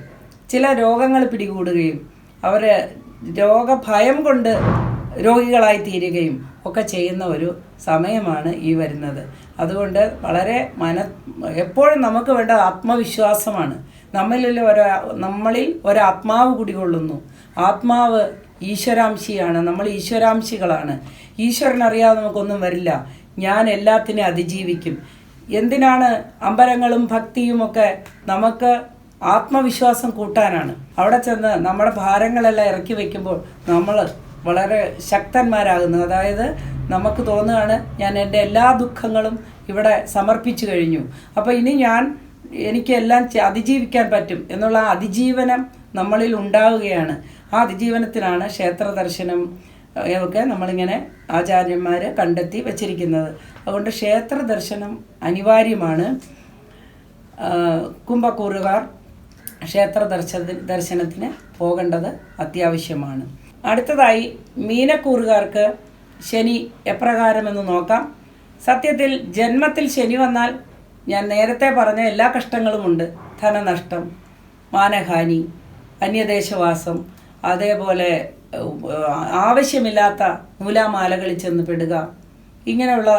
ചില രോഗങ്ങൾ പിടികൂടുകയും അവർ രോഗഭയം കൊണ്ട് രോഗികളായി തീരുകയും ഒക്കെ ചെയ്യുന്ന ഒരു സമയമാണ് ഈ വരുന്നത്. അതുകൊണ്ട് വളരെ എപ്പോഴും നമുക്ക് വേണ്ട ആത്മവിശ്വാസമാണ്. നമ്മളിൽ ഒരാത്മാവ് കുടികൊള്ളുന്നു. ആത്മാവ് ഈശ്വരാംശിയാണ്. നമ്മൾ ഈശ്വരാംശികളാണ്. ഈശ്വരനറിയാതെ നമുക്കൊന്നും വരില്ല. ഞാൻ എല്ലാത്തിനെയും അതിജീവിക്കും. എന്തിനാണ് അമ്പലങ്ങളും ഭക്തിയുമൊക്കെ? നമുക്ക് ആത്മവിശ്വാസം കൂട്ടാനാണ്. അവിടെ ചെന്ന് നമ്മുടെ ഭാരങ്ങളെല്ലാം ഇറക്കി വയ്ക്കുമ്പോൾ നമ്മൾ വളരെ ശക്തന്മാരാകുന്നു. അതായത് നമുക്ക് തോന്നുകയാണ് ഞാൻ എൻ്റെ എല്ലാ ദുഃഖങ്ങളും ഇവിടെ സമർപ്പിച്ചു കഴിഞ്ഞു. അപ്പോൾ ഇനി എനിക്കെല്ലാം അതിജീവിക്കാൻ പറ്റും എന്നുള്ള അതിജീവനം നമ്മളിൽ ഉണ്ടാവുകയാണ്. ആ അതിജീവനത്തിനാണ് ക്ഷേത്ര ദർശനം, ഒക്കെ നമ്മളിങ്ങനെ ആചാര്യന്മാർ കണ്ടെത്തി വച്ചിരിക്കുന്നത്. അതുകൊണ്ട് ക്ഷേത്ര ദർശനം അനിവാര്യമാണ്. കുംഭക്കൂറുകാർ ക്ഷേത്ര ദർശനത്തിന് പോകേണ്ടത് അത്യാവശ്യമാണ്. അടുത്തതായി മീനക്കൂറുകാർക്ക് ശനി എപ്രകാരമെന്ന് നോക്കാം. സത്യത്തിൽ ജന്മത്തിൽ ശനി വന്നാൽ ഞാൻ നേരത്തെ പറഞ്ഞ എല്ലാ കഷ്ടങ്ങളുമുണ്ട്. ധനനഷ്ടം, മാനഹാനി, അന്യദേശവാസം, അതേപോലെ ആവശ്യമില്ലാത്ത നൂലാമാലകളിൽ ചെന്ന് പെടുക, ഇങ്ങനെയുള്ള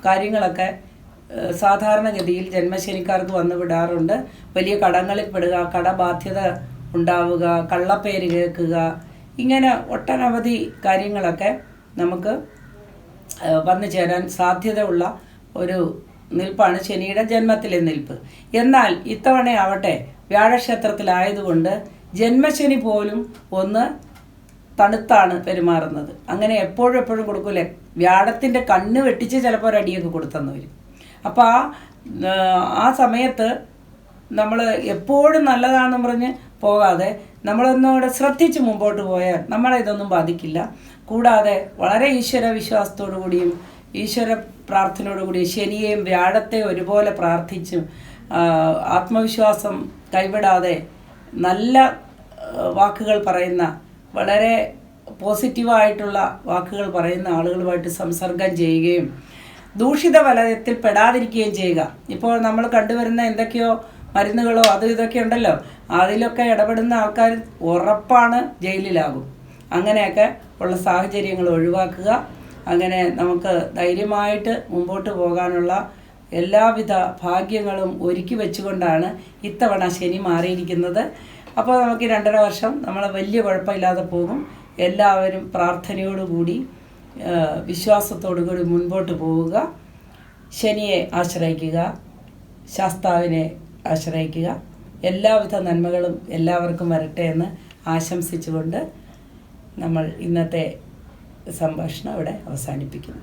കാര്യങ്ങളൊക്കെ സാധാരണഗതിയിൽ ജന്മശനിക്കാർക്ക് വന്നു വിടാറുണ്ട്. വലിയ കടങ്ങളിൽ പെടുക, കടബാധ്യത ഉണ്ടാവുക, കള്ളപ്പേര് കേൾക്കുക, ഇങ്ങനെ ഒട്ടനവധി കാര്യങ്ങളൊക്കെ നമുക്ക് വന്നു ചേരാൻ സാധ്യതയുള്ള ഒരു നിൽപ്പാണ് ശനിയുടെ ജന്മത്തിലെ നിൽപ്പ്. എന്നാൽ ഇത്തവണയാവട്ടെ വ്യാഴക്ഷേത്രത്തിലായതുകൊണ്ട് ജന്മശനി പോലും ഒന്ന് തണുത്താണ് പെരുമാറുന്നത്. അങ്ങനെ എപ്പോഴും കൊടുക്കൂലേ, വ്യാഴത്തിൻ്റെ കണ്ണ് വെട്ടിച്ച് ചിലപ്പോൾ ഒരടിയൊക്കെ കൊടുത്തെന്ന് വരും. അപ്പോൾ ആ സമയത്ത് നമ്മൾ എപ്പോഴും നല്ലതാണെന്ന് പറഞ്ഞ് പോകാതെ നമ്മളൊന്നുകൂടെ ശ്രദ്ധിച്ച് മുമ്പോട്ട് പോയാൽ നമ്മളെ ഇതൊന്നും ബാധിക്കില്ല. കൂടാതെ വളരെ ഈശ്വര വിശ്വാസത്തോടു കൂടിയും ഈശ്വര പ്രാർത്ഥനയോടുകൂടി ശനിയെയും വ്യാഴത്തെയും ഒരുപോലെ പ്രാർത്ഥിച്ചും ആത്മവിശ്വാസം കൈവിടാതെ നല്ല വാക്കുകൾ പറയുന്ന, വളരെ പോസിറ്റീവായിട്ടുള്ള വാക്കുകൾ പറയുന്ന ആളുകളുമായിട്ട് സംസർഗം ചെയ്യുകയും ദൂഷിത വലയത്തിൽ പെടാതിരിക്കുകയും ചെയ്യുക. ഇപ്പോൾ നമ്മൾ കണ്ടുവരുന്ന എന്തൊക്കെയോ മരുന്നുകളോ ഇതൊക്കെ ഉണ്ടല്ലോ, അതിലൊക്കെ ഇടപെടുന്ന ആൾക്കാർ ഉറപ്പാണ് ജയിലിലാകും. അങ്ങനെയൊക്കെ ഉള്ള സാഹചര്യങ്ങൾ ഒഴിവാക്കുക. അങ്ങനെ നമുക്ക് ധൈര്യമായിട്ട് മുമ്പോട്ട് പോകാനുള്ള എല്ലാവിധ ഭാഗ്യങ്ങളും ഒരുക്കി വെച്ചുകൊണ്ടാണ് ഇത്തവണ ശനി മാറിയിരിക്കുന്നത്. അപ്പോൾ നമുക്ക് 2.5 വർഷം നമ്മൾ വലിയ കുഴപ്പമില്ലാതെ പോകും. എല്ലാവരും പ്രാർത്ഥനയോടുകൂടി വിശ്വാസത്തോടു കൂടി മുൻപോട്ട് പോവുക. ശനിയെ ആശ്രയിക്കുക, ശാസ്താവിനെ ആശ്രയിക്കുക. എല്ലാവിധ നന്മകളും എല്ലാവർക്കും വരട്ടെ എന്ന് ആശംസിച്ചുകൊണ്ട് നമ്മൾ ഇന്നത്തെ സംഭാഷണം ഇവിടെ അവസാനിപ്പിക്കുന്നു.